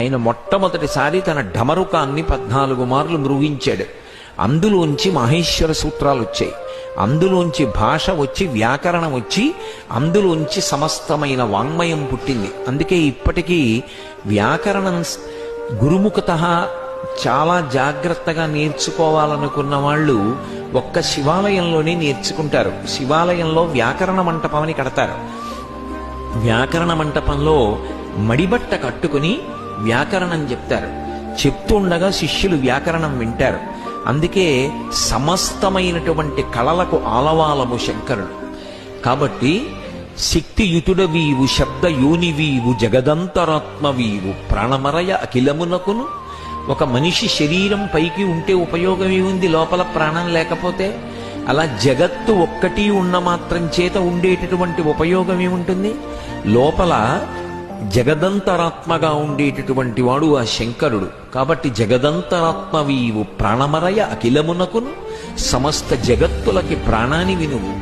ఆయన మొట్టమొదటిసారి తన ఢమరుకాన్ని 14 మార్లు మృగించాడు. అందులోంచి మహేశ్వర సూత్రాలు వచ్చాయి. అందులోంచి భాష వచ్చి, వ్యాకరణం వచ్చి, అందులోంచి సమస్తమైన వాంగ్మయం పుట్టింది. అందుకే ఇప్పటికీ వ్యాకరణం గురుముఖత చాలా జాగ్రత్తగా నేర్చుకోవాలనుకున్న వాళ్ళు ఒక్క శివాలయంలోనే నేర్చుకుంటారు. శివాలయంలో వ్యాకరణ మంటపమని కడతారు. వ్యాకరణ మంటపంలో మడిబట్ట కట్టుకుని వ్యాకరణం చెప్తారు. చెప్తుండగా శిష్యులు వ్యాకరణం వింటారు. అందుకే సమస్తమైనటువంటి కళలకు ఆలవాలము శంకరుడు. కాబట్టి శక్తియుతుడవీవు, శబ్ద యోనివీవు, జగదంతరాత్మవీవు, ప్రాణమరయ అఖిలమునకును. ఒక మనిషి శరీరం పైకి ఉంటే ఉపయోగం ఏముంది లోపల ప్రాణం లేకపోతే? అలా జగత్తు ఒక్కటి ఉన్న మాత్రం చేత ఉండేటటువంటి ఉపయోగం ఏముంటుంది? లోపల జగదంతరాత్మగా ఉండేటటువంటి వాడు ఆ శంకరుడు. కాబట్టి జగదంతరాత్మవీవు, ప్రాణమరయ అఖిలమునకును, సమస్త జగత్తులకి ప్రాణానివి నువ్వు.